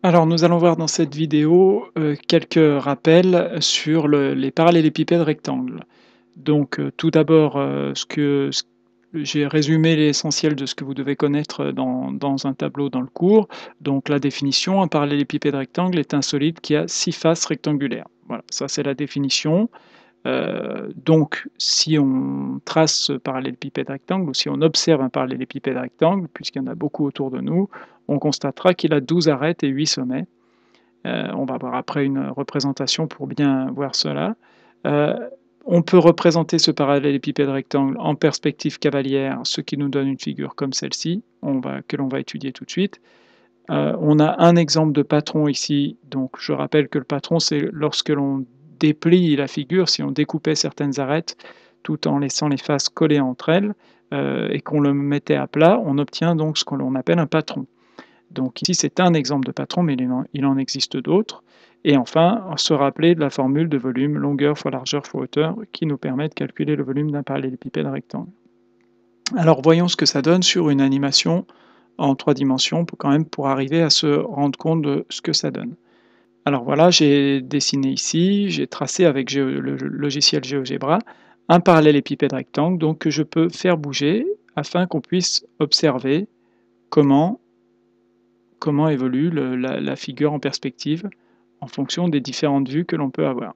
Alors, nous allons voir dans cette vidéo quelques rappels sur les parallélépipèdes rectangles. Donc, tout d'abord, j'ai résumé l'essentiel de ce que vous devez connaître dans un tableau dans le cours. Donc, la définition, un parallélépipède rectangle est un solide qui a 6 faces rectangulaires. Voilà, ça c'est la définition. Donc, si on trace ce parallélépipède rectangle, ou si on observe un parallélépipède rectangle, puisqu'il y en a beaucoup autour de nous, on constatera qu'il a 12 arêtes et 8 sommets. On va voir après une représentation pour bien voir cela. Euh, on peut représenter ce parallélépipède rectangle en perspective cavalière, ce qui nous donne une figure comme celle-ci, que l'on va étudier tout de suite. On a un exemple de patron ici, donc je rappelle que le patron, c'est lorsque l'on déplie la figure, si on découpait certaines arêtes, tout en laissant les faces collées entre elles, et qu'on le mettait à plat, on obtient donc ce que l'on appelle un patron. Donc ici, c'est un exemple de patron, mais il en existe d'autres. Et enfin, se rappeler de la formule de volume longueur fois largeur fois hauteur qui nous permet de calculer le volume d'un parallélépipède rectangle. Alors voyons ce que ça donne sur une animation en 3 dimensions pour arriver à se rendre compte de ce que ça donne. Alors voilà, j'ai dessiné ici, j'ai tracé avec le logiciel GeoGebra un parallélépipède rectangle donc que je peux faire bouger afin qu'on puisse observer comment évolue la figure en perspective en fonction des différentes vues que l'on peut avoir.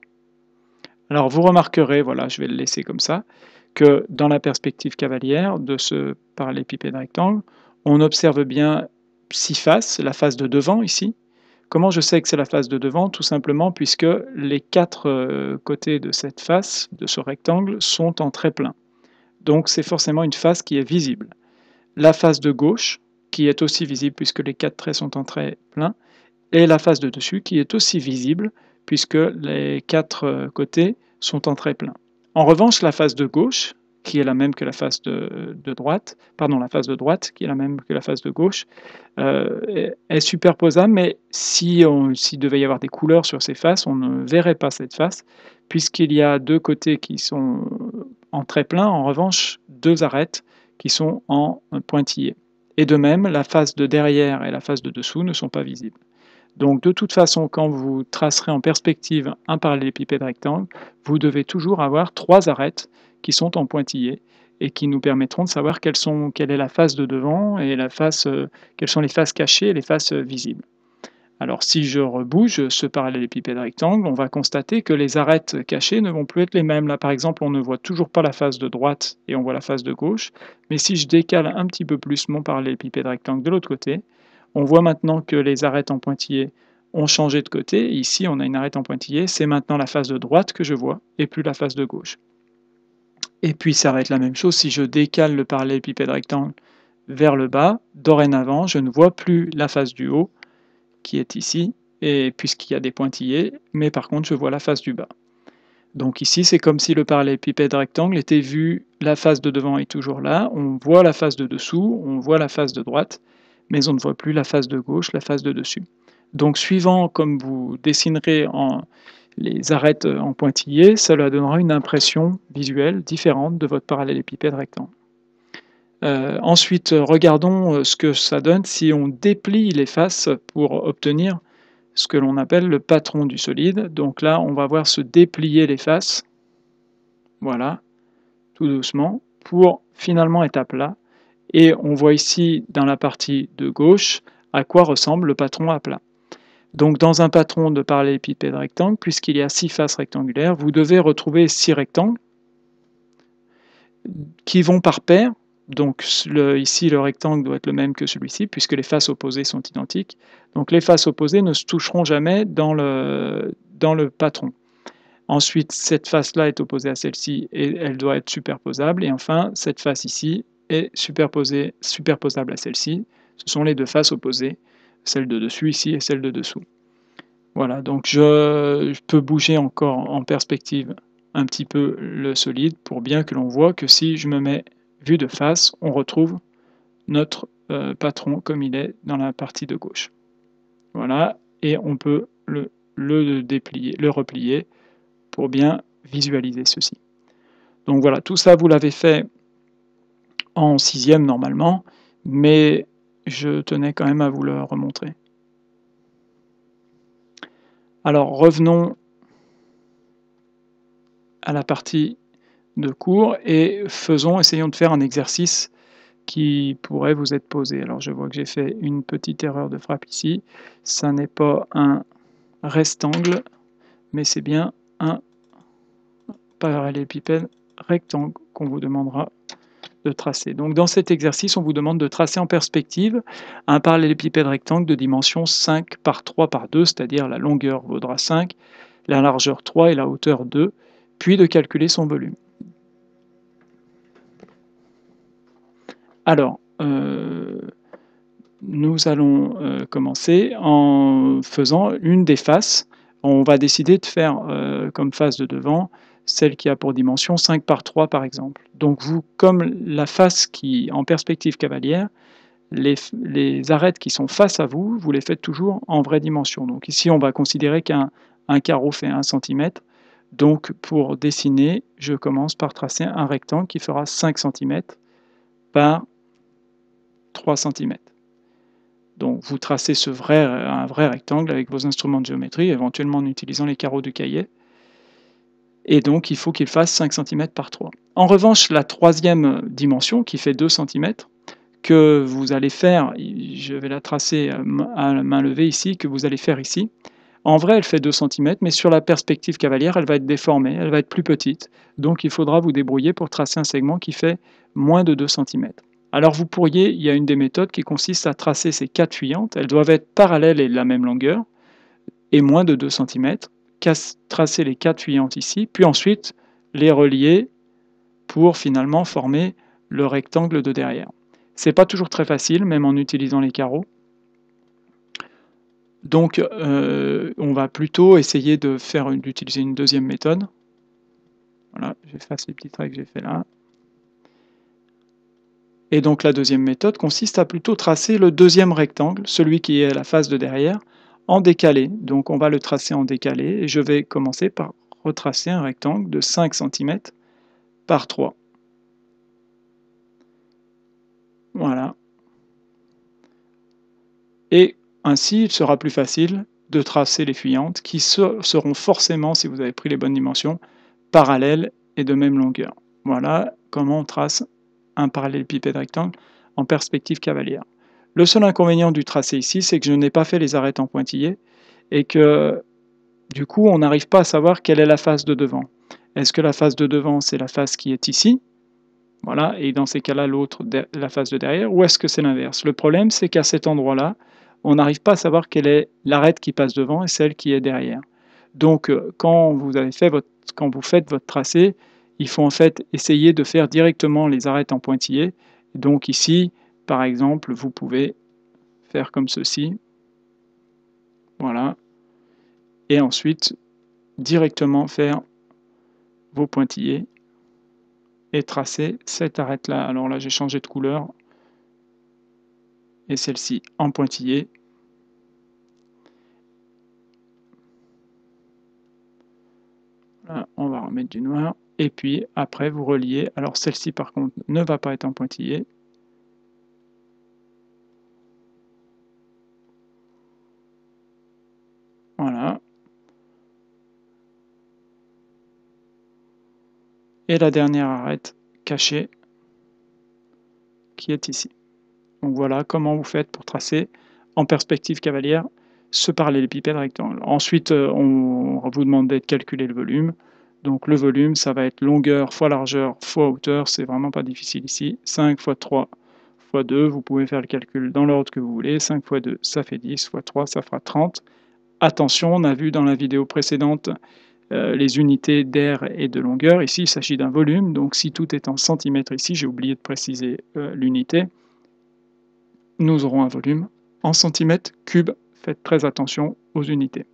Alors vous remarquerez, voilà, je vais le laisser comme ça, que dans la perspective cavalière de ce parallélépipède rectangle, on observe bien 6 faces, la face de devant ici. Comment je sais que c'est la face de devant? Tout simplement puisque les 4 côtés de cette face, de ce rectangle, sont en trait plein. Donc c'est forcément une face qui est visible. La face de gauche, qui est aussi visible puisque les 4 traits sont en trait plein, et la face de dessus qui est aussi visible puisque les 4 côtés sont en trait plein. En revanche, la face de gauche, qui est la même que la face de droite, pardon, la face de droite, qui est la même que la face de gauche, est superposable, mais s'il devait y avoir des couleurs sur ces faces, on ne verrait pas cette face, puisqu'il y a 2 côtés qui sont en trait plein, en revanche, 2 arêtes qui sont en pointillés. Et de même, la face de derrière et la face de dessous ne sont pas visibles. Donc de toute façon, quand vous tracerez en perspective un parallélépipède rectangle, vous devez toujours avoir 3 arêtes qui sont en pointillés et qui nous permettront de savoir quelle est la face de devant et quelles sont les faces cachées et les faces visibles. Alors si je rebouge ce parallélépipède rectangle, on va constater que les arêtes cachées ne vont plus être les mêmes. Là par exemple, on ne voit toujours pas la face de droite et on voit la face de gauche, mais si je décale un petit peu plus mon parallélépipède rectangle de l'autre côté, on voit maintenant que les arêtes en pointillé ont changé de côté. Ici, on a une arête en pointillé, c'est maintenant la face de droite que je vois et plus la face de gauche. Et puis ça va être la même chose si je décale le parallélépipède rectangle vers le bas. Dorénavant, je ne vois plus la face du haut qui est ici, et puisqu'il y a des pointillés, mais par contre je vois la face du bas. Donc ici c'est comme si le parallélépipède rectangle était vu, la face de devant est toujours là, on voit la face de dessous, on voit la face de droite, mais on ne voit plus la face de gauche, la face de dessus. Donc suivant comme vous dessinerez les arêtes en pointillés, cela donnera une impression visuelle différente de votre parallélépipède rectangle. Ensuite, regardons ce que ça donne si on déplie les faces pour obtenir ce que l'on appelle le patron du solide. Donc là, on va voir se déplier les faces, voilà, tout doucement, pour finalement être à plat. Et on voit ici, dans la partie de gauche, à quoi ressemble le patron à plat. Donc dans un patron de parallélépipède rectangle, puisqu'il y a 6 faces rectangulaires, vous devez retrouver 6 rectangles qui vont par paire. Donc ici, le rectangle doit être le même que celui-ci, puisque les faces opposées sont identiques. Donc les faces opposées ne se toucheront jamais dans le patron. Ensuite, cette face-là est opposée à celle-ci et elle doit être superposable. Et enfin, cette face ici est superposable à celle-ci. Ce sont les 2 faces opposées, celle de dessus ici et celle de dessous. Voilà, donc je peux bouger encore en perspective un petit peu le solide pour bien que l'on voit que si je me mets vue de face, on retrouve notre patron comme il est dans la partie de gauche. Voilà, et on peut le déplier, le replier pour bien visualiser ceci. Donc voilà, tout ça vous l'avez fait en 6e normalement, mais je tenais quand même à vous le remontrer. Alors revenons à la partie de cours et essayons de faire un exercice qui pourrait vous être posé. Alors je vois que j'ai fait une petite erreur de frappe ici. Ça n'est pas un rectangle, mais c'est bien un parallélépipède rectangle qu'on vous demandera de tracer. Donc dans cet exercice, on vous demande de tracer en perspective un parallélépipède rectangle de dimension 5 par 3 par 2, c'est-à-dire la longueur vaudra 5, la largeur 3 et la hauteur 2, puis de calculer son volume. Alors, nous allons commencer en faisant une des faces. On va décider de faire comme face de devant celle qui a pour dimension 5 par 3 par exemple. Donc vous, comme la face qui en perspective cavalière, les arêtes qui sont face à vous, vous les faites toujours en vraie dimension. Donc ici on va considérer qu'un carreau fait 1 cm. Donc pour dessiner, je commence par tracer un rectangle qui fera 5 cm par 3 cm. Donc vous tracez un vrai rectangle avec vos instruments de géométrie, éventuellement en utilisant les carreaux du cahier. Et donc il faut qu'il fasse 5 cm par 3. En revanche, la troisième dimension, qui fait 2 cm, que vous allez faire, je vais la tracer à la main levée ici, que vous allez faire ici. En vrai, elle fait 2 cm, mais sur la perspective cavalière, elle va être déformée, elle va être plus petite. Donc il faudra vous débrouiller pour tracer un segment qui fait moins de 2 cm. Alors vous pourriez, il y a une des méthodes qui consiste à tracer ces 4 fuyantes, elles doivent être parallèles et de la même longueur, et moins de 2 cm, tracer les 4 fuyantes ici, puis ensuite les relier pour finalement former le rectangle de derrière. C'est pas toujours très facile, même en utilisant les carreaux. Donc on va plutôt essayer d'utiliser une deuxième méthode. Voilà, j'efface les petits traits que j'ai fait là. Et donc la deuxième méthode consiste à plutôt tracer le deuxième rectangle, celui qui est à la face de derrière, en décalé. Donc on va le tracer en décalé et je vais commencer par retracer un rectangle de 5 cm par 3. Voilà. Et ainsi, il sera plus facile de tracer les fuyantes qui seront forcément, si vous avez pris les bonnes dimensions, parallèles et de même longueur. Voilà comment on trace un parallélépipède rectangle en perspective cavalière. Le seul inconvénient du tracé ici, c'est que je n'ai pas fait les arêtes en pointillés et que du coup, on n'arrive pas à savoir quelle est la face de devant. Est-ce que la face de devant, c'est la face qui est ici? Voilà, et dans ces cas-là, l'autre, la face de derrière, ou est-ce que c'est l'inverse? Le problème, c'est qu'à cet endroit-là, on n'arrive pas à savoir quelle est l'arête qui passe devant et celle qui est derrière. Donc, quand vous faites votre tracé, il faut en fait essayer de faire directement les arêtes en pointillés. Donc ici, par exemple, vous pouvez faire comme ceci, voilà, et ensuite directement faire vos pointillés et tracer cette arête-là. Alors là, j'ai changé de couleur, et celle-ci en pointillé. Là, on va remettre du noir, et puis après vous reliez. Alors celle-ci par contre ne va pas être en pointillé. Voilà. Et la dernière arête cachée qui est ici. Donc voilà comment vous faites pour tracer en perspective cavalière ce parallélépipède rectangle. Ensuite, on vous demande de calculer le volume. Donc le volume, ça va être longueur fois largeur fois hauteur, c'est vraiment pas difficile ici. 5 fois 3 fois 2, vous pouvez faire le calcul dans l'ordre que vous voulez. 5 fois 2, ça fait 10, fois 3, ça fera 30. Attention, on a vu dans la vidéo précédente les unités d'air et de longueur. Ici, il s'agit d'un volume, donc si tout est en centimètres ici, j'ai oublié de préciser l'unité, nous aurons un volume en centimètres cubes. Faites très attention aux unités.